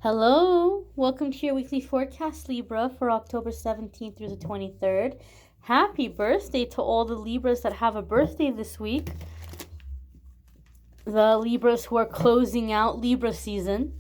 Hello, welcome to your weekly forecast, Libra, for October 17th through the 23rd. Happy birthday to all the Libras that have a birthday this week. The Libras who are closing out Libra season.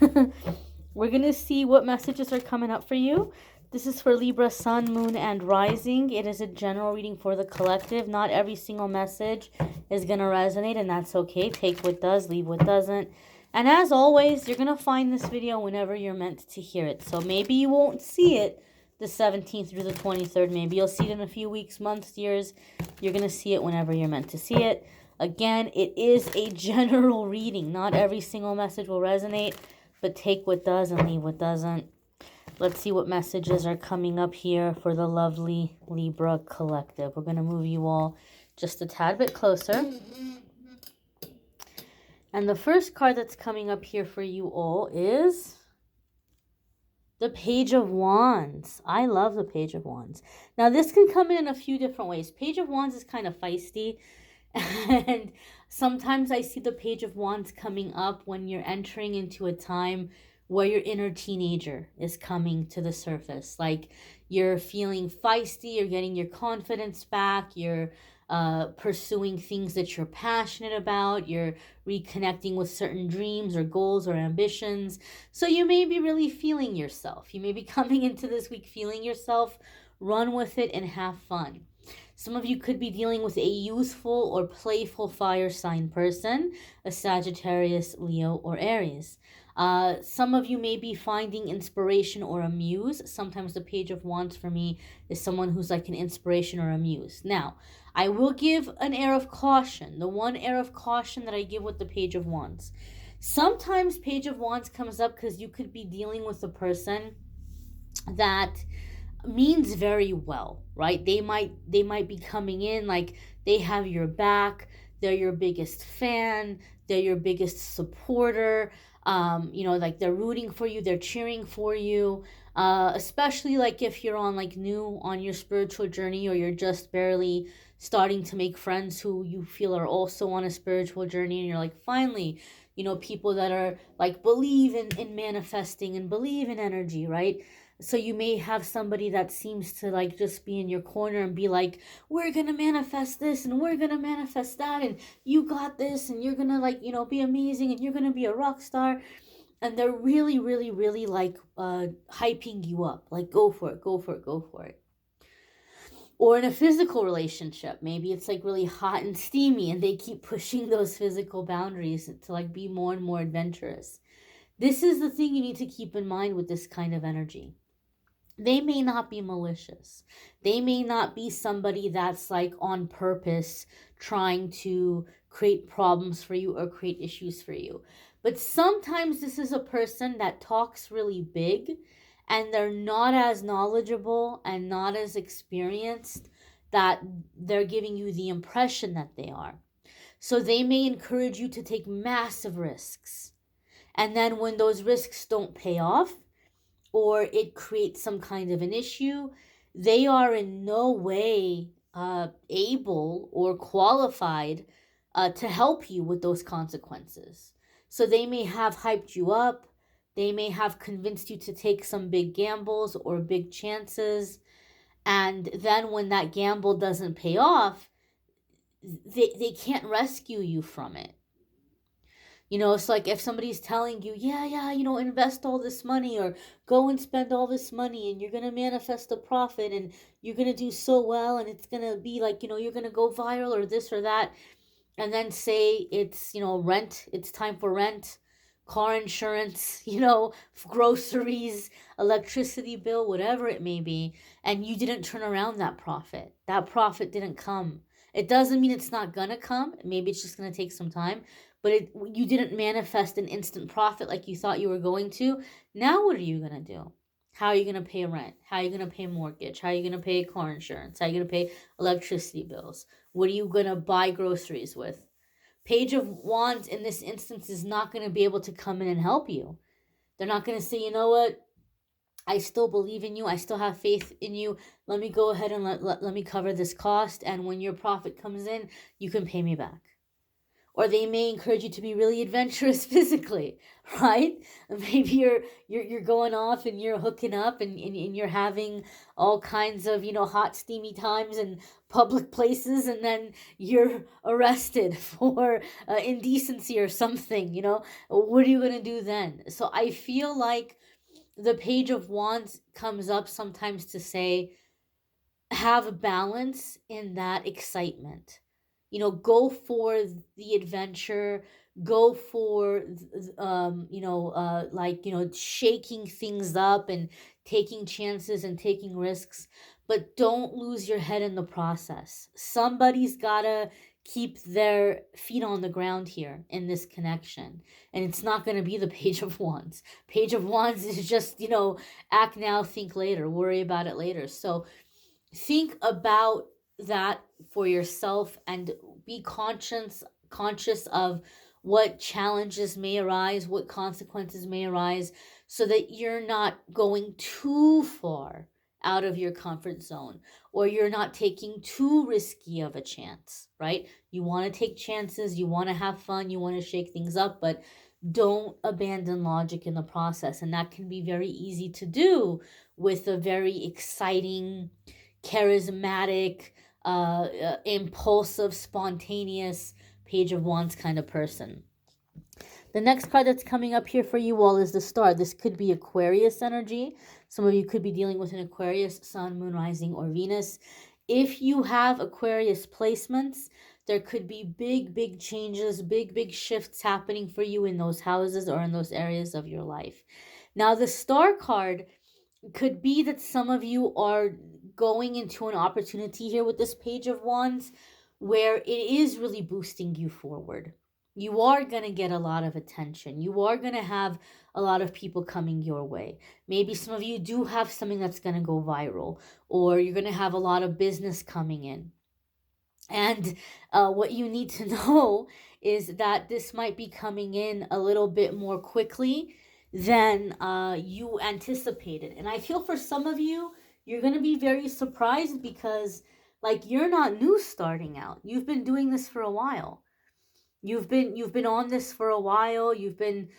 We're going to see what messages are coming up for you. This is for Libra, Sun, Moon, and Rising. It is a general reading for the collective. Not every single message is going to resonate, and that's okay. Take what does, leave what doesn't. And as always, you're going to find this video whenever you're meant to hear it. So maybe you won't see it the 17th through the 23rd. Maybe you'll see it in a few weeks, months, years. You're going to see it whenever you're meant to see it. Again, it is a general reading. Not every single message will resonate, but take what does and leave what doesn't. Let's see what messages are coming up here for the lovely Libra collective. We're going to move you all just a tad bit closer. And the first card that's coming up here for you all is the Page of Wands. I love the Page of Wands. Now, this can come in a few different ways. Page of Wands is kind of feisty. And sometimes I see the Page of Wands coming up when you're entering into a time where your inner teenager is coming to the surface. Like you're feeling feisty, you're getting your confidence back, you're pursuing things that you're passionate about, you're reconnecting with certain dreams or goals or ambitions. So you may be really feeling yourself. You may be coming into this week feeling yourself. Run with it and have fun. Some of you could be dealing with a youthful or playful fire sign person, a Sagittarius, Leo, or Aries. Some of you may be finding inspiration or a muse. Sometimes the Page of Wands for me is someone who's like an inspiration or a muse. Now, I will give an air of caution. The one air of caution that I give with the Page of Wands. Sometimes Page of Wands comes up because you could be dealing with a person that means very well, right? They might be coming in like they have your back, they're your biggest fan, they're your biggest supporter, like they're rooting for you, they're cheering for you, especially like if you're on like new on your spiritual journey, or you're just barely starting to make friends who you feel are also on a spiritual journey, and you're like, finally, people that are like believe in manifesting and believe in energy, right? So you may have somebody that seems to like just be in your corner and be like, we're going to manifest this and we're going to manifest that, and you got this, and you're going to be amazing, and you're going to be a rock star. And they're really, really, really like hyping you up. Like, go for it, go for it, go for it. Or in a physical relationship, maybe it's like really hot and steamy and they keep pushing those physical boundaries to like be more and more adventurous. This is the thing you need to keep in mind with this kind of energy. They may not be malicious. They may not be somebody that's like on purpose trying to create problems for you or create issues for you. But sometimes this is a person that talks really big and they're not as knowledgeable and not as experienced that they're giving you the impression that they are. So they may encourage you to take massive risks. And then when those risks don't pay off, or it creates some kind of an issue, they are in no way able or qualified to help you with those consequences. So they may have hyped you up. They may have convinced you to take some big gambles or big chances. And then when that gamble doesn't pay off, they can't rescue you from it. It's like if somebody's telling you, yeah, invest all this money or go and spend all this money and you're going to manifest a profit and you're going to do so well and it's going to be like, you're going to go viral or this or that. And then say it's, rent, it's time for rent, car insurance, groceries, electricity bill, whatever it may be. And you didn't turn around that profit. That profit didn't come. It doesn't mean it's not going to come. Maybe it's just going to take some time. But you didn't manifest an instant profit like you thought you were going to. Now what are you going to do? How are you going to pay rent? How are you going to pay mortgage? How are you going to pay car insurance? How are you going to pay electricity bills? What are you going to buy groceries with? Page of Wands in this instance is not going to be able to come in and help you. They're not going to say, you know what? I still believe in you. I still have faith in you. Let me go ahead and let me cover this cost. And when your profit comes in, you can pay me back. or they may encourage you to be really adventurous physically, right? Maybe you're going off and you're hooking up, and you're having all kinds of, hot steamy times in public places, and then you're arrested for indecency or something. What are you going to do then? So I feel like the Page of Wands comes up sometimes to say, have a balance in that excitement. Go for the adventure, go for shaking things up and taking chances and taking risks, but don't lose your head in the process. Somebody's got to keep their feet on the ground here in this connection, and it's not going to be the Page of Wands. Page of Wands is just, act now, think later, worry about it later. So think about that for yourself, and be conscious of what challenges may arise, what consequences may arise, so that you're not going too far out of your comfort zone, or you're not taking too risky of a chance, right? You want to take chances, you want to have fun, you want to shake things up, but don't abandon logic in the process. And that can be very easy to do with a very exciting, charismatic, impulsive, spontaneous Page of Wands kind of person. The next card that's coming up here for you all is the Star. This could be Aquarius energy. Some of you could be dealing with an Aquarius sun, moon, rising, or Venus. If you have Aquarius placements, there could be big changes, big shifts happening for you in those houses or in those areas of your life. Now, the Star card could be that some of you are going into an opportunity here with this Page of Wands where it is really boosting you forward. You are going to get a lot of attention. You are going to have a lot of people coming your way. Maybe some of you do have something that's going to go viral, or you're going to have a lot of business coming in. And what you need to know is that this might be coming in a little bit more quickly than you anticipated. And I feel for some of you, you're going to be very surprised because, you're not new starting out. You've been doing this for a while. You've been on this for a while. You've been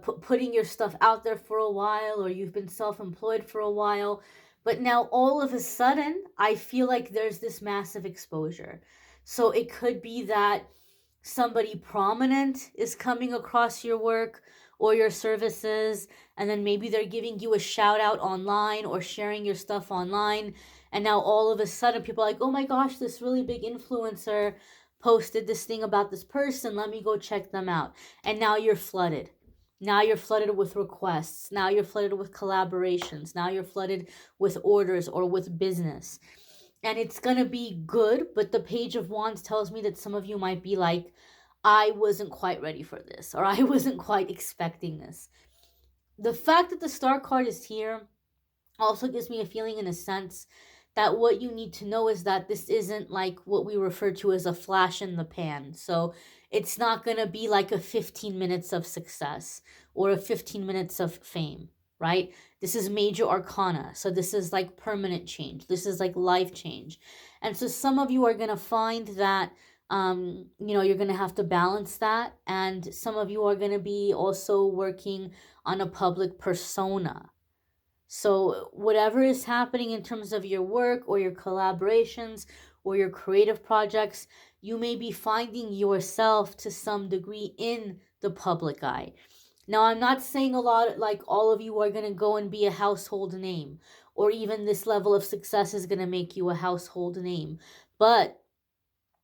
putting your stuff out there for a while, or you've been self-employed for a while. But now all of a sudden, I feel like there's this massive exposure. So it could be that somebody prominent is coming across your work or your services, and then maybe they're giving you a shout out online or sharing your stuff online. And now all of a sudden people are like, oh my gosh, this really big influencer posted this thing about this person. Let me go check them out. And now you're flooded. Now you're flooded with requests. Now you're flooded with collaborations. Now you're flooded with orders or with business. And it's going to be good, but the Page of Wands tells me that some of you might be like, I wasn't quite ready for this, or I wasn't quite expecting this. The fact that the Star card is here also gives me a feeling, in a sense, that what you need to know is that this isn't like what we refer to as a flash in the pan. So it's not going to be like a 15 minutes of success or a 15 minutes of fame, right? This is major arcana. So this is like permanent change. This is like life change. And so some of you are going to find that, you're going to have to balance that. And some of you are going to be also working on a public persona. So whatever is happening in terms of your work or your collaborations or your creative projects, you may be finding yourself to some degree in the public eye. Now, I'm not saying a lot, like all of you are going to go and be a household name, or even this level of success is going to make you a household name, but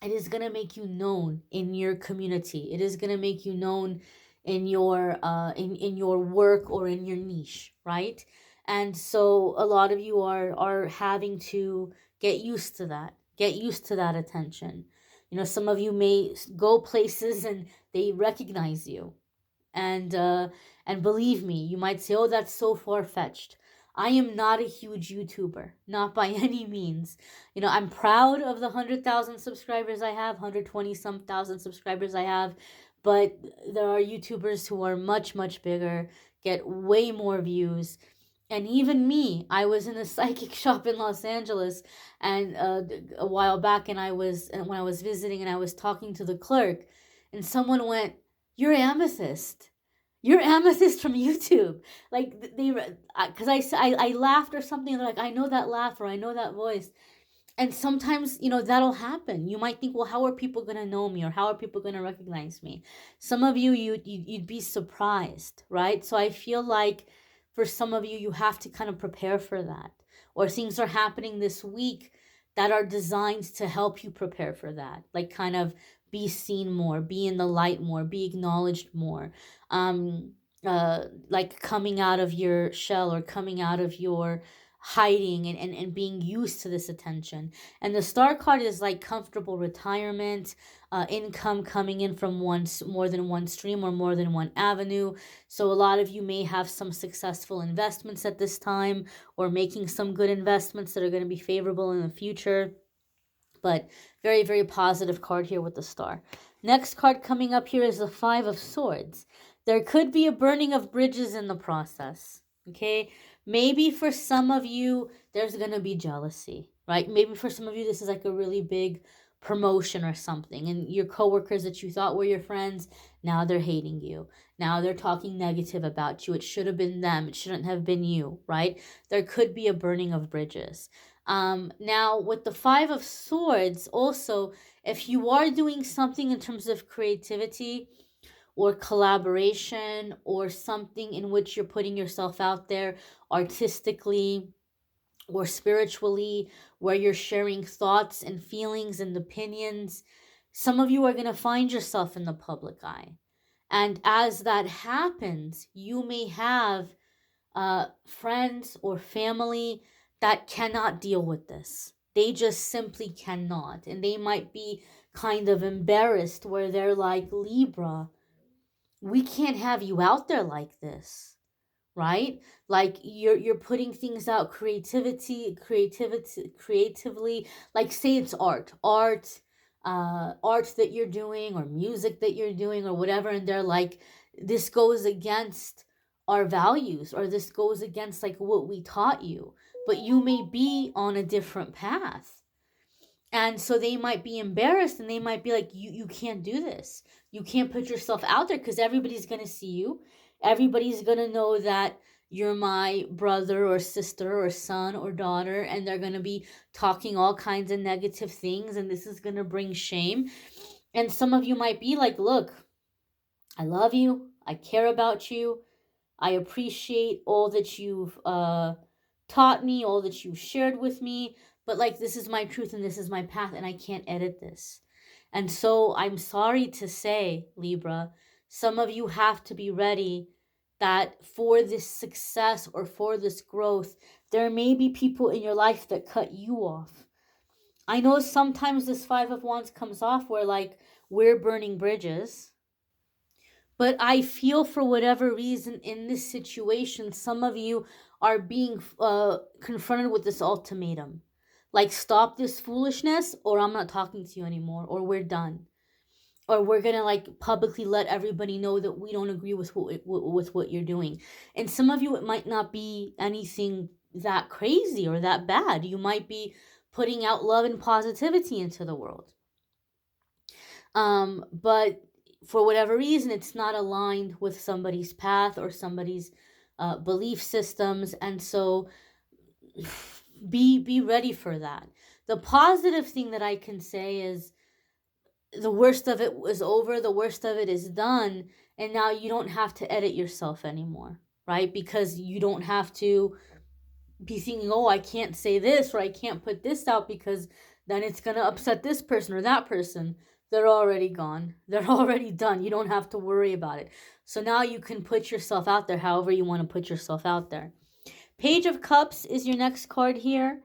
it is going to make you known in your community. It is going to make you known in your in your work or in your niche, right? And so a lot of you are having to get used to that. Get used to that attention. Some of you may go places and they recognize you. And believe me, you might say, oh, that's so far-fetched. I am not a huge YouTuber, not by any means. I'm proud of the 100,000 subscribers I have, 120 some thousand subscribers I have, but there are YouTubers who are much, much bigger, get way more views. And even me, I was in a psychic shop in Los Angeles and a while back, and when I was visiting and I was talking to the clerk, And someone went, "You're Amethyst. You're Amethyst from YouTube." Like they, because I laughed or something. And they're like, "I know that laugh or I know that voice." And sometimes, that'll happen. You might think, well, how are people going to know me, or how are people going to recognize me? Some of you'd be surprised, right? So I feel like for some of you, you have to kind of prepare for that, or things are happening this week that are designed to help you prepare for that, like kind of be seen more, be in the light more, be acknowledged more. um like coming out of your shell, or coming out of your hiding, and being used to this attention. And the star card is like comfortable retirement, income coming in from more than one stream or more than one avenue. So a lot of you may have some successful investments at this time, or making some good investments that are going to be favorable in the future. But very, very positive card here with the star. Next card coming up here is the Five of Swords. There could be a burning of bridges in the process. Okay, maybe for some of you there's gonna be jealousy, right? Maybe for some of you this is like a really big promotion or something, and your coworkers that you thought were your friends, now they're hating you. Now they're talking negative about you. It should have been them. It shouldn't have been you, right? There could be a burning of bridges. Now with the Five of Swords, also, if you are doing something in terms of creativity or collaboration, or something in which you're putting yourself out there artistically or spiritually, where you're sharing thoughts and feelings and opinions, some of you are going to find yourself in the public eye. And as that happens, you may have friends or family that cannot deal with this. They just simply cannot. And they might be kind of embarrassed, where they're like, "Libra, we can't have you out there like this." Right? Like you're putting things out, creatively, like say it's art that you're doing, or music that you're doing, or whatever, and they're like, "This goes against our values," or "This goes against like what we taught you." But you may be on a different path, and so they might be embarrassed, and they might be like, "You can't do this. You can't put yourself out there, because everybody's going to see you. Everybody's going to know that you're my brother or sister or son or daughter, and they're going to be talking all kinds of negative things, and this is going to bring shame." And some of you might be like, "Look, I love you. I care about you. I appreciate all that you've taught me, all that you've shared with me, but like this is my truth and this is my path, and I can't edit this." And so I'm sorry to say, Libra, some of you have to be ready that for this success or for this growth, there may be people in your life that cut you off. I know sometimes this Five of Wands comes off where like we're burning bridges. But I feel for whatever reason in this situation, some of you are being confronted with this ultimatum. Like, stop this foolishness, or I'm not talking to you anymore, or we're done. Or we're going to like publicly let everybody know that we don't agree with what you're doing. And some of you, it might not be anything that crazy or that bad. You might be putting out love and positivity into the world. But for whatever reason, it's not aligned with somebody's path or somebody's belief systems, and so be ready for that. The positive thing that I can say is the worst of it was over, the worst of it is done, and now you don't have to edit yourself anymore, right? Because you don't have to be thinking, "Oh, I can't say this, or I can't put this out because then it's going to upset this person or that person." They're already gone. They're already done. You don't have to worry about it. So now you can put yourself out there however you want to put yourself out there. Page of Cups is your next card here.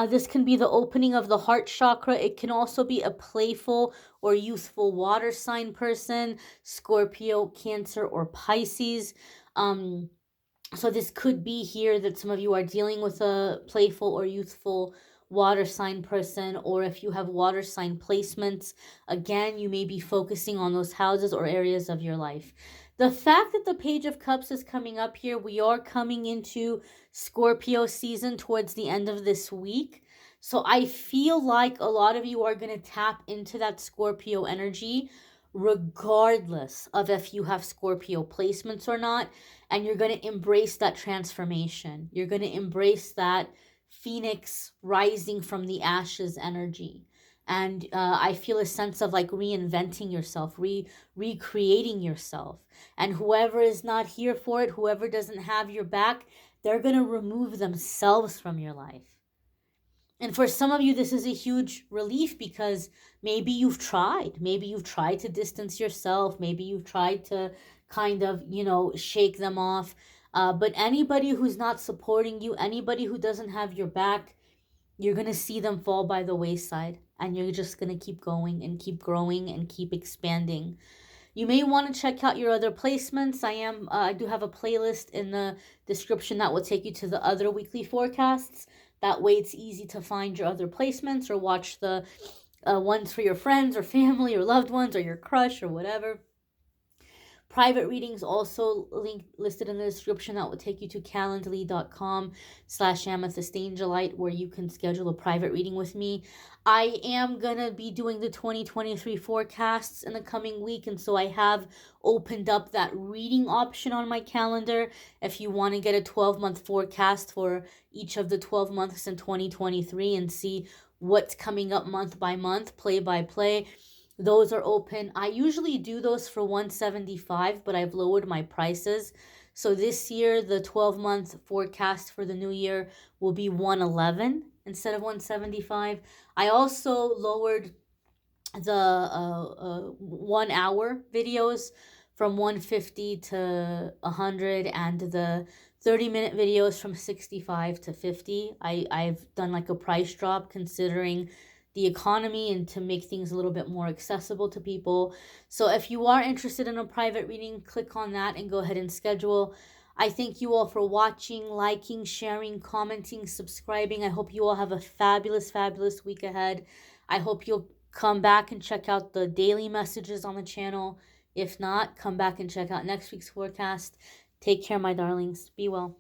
This can be the opening of the heart chakra. It can also be a playful or youthful water sign person, Scorpio, Cancer, or Pisces. So this could be here that some of you are dealing with a playful or youthful water sign person, or if you have water sign placements, again, you may be focusing on those houses or areas of your life. The fact that the Page of Cups is coming up here, we are coming into Scorpio season towards the end of this week. So I feel like a lot of you are going to tap into that Scorpio energy regardless of if you have Scorpio placements or not. And you're going to embrace that transformation. You're going to embrace that phoenix rising from the ashes energy. And I feel a sense of like reinventing yourself, recreating yourself. And whoever is not here for it, whoever doesn't have your back, they're going to remove themselves from your life. And for some of you, this is a huge relief because maybe you've tried. Maybe you've tried to distance yourself. Maybe you've tried to kind of, shake them off. But anybody who's not supporting you, anybody who doesn't have your back, you're going to see them fall by the wayside. And you're just going to keep going and keep growing and keep expanding. You may want to check out your other placements. I do have a playlist in the description that will take you to the other weekly forecasts. That way it's easy to find your other placements or watch the ones for your friends or family or loved ones or your crush or whatever. Private readings also listed in the description that will take you to calendly.com/amethystangelite, where you can schedule a private reading with me. I am going to be doing the 2023 forecasts in the coming week, and so I have opened up that reading option on my calendar. If you want to get a 12-month forecast for each of the 12 months in 2023 and see what's coming up month by month, play by play, those are open. I usually do those for $175, but I've lowered my prices. So this year, the 12-month forecast for the new year will be $111 instead of $175. I also lowered the 1 hour videos from $150 to $100, and the 30-minute videos from $65 to $50. I've done like a price drop considering the economy and to make things a little bit more accessible to people. So if you are interested in a private reading, click on that and go ahead and schedule. I thank you all for watching, liking, sharing, commenting, subscribing. I hope you all have a fabulous, fabulous week ahead. I hope you'll come back and check out the daily messages on the channel. If not, come back and check out next week's forecast. Take care, my darlings. Be well.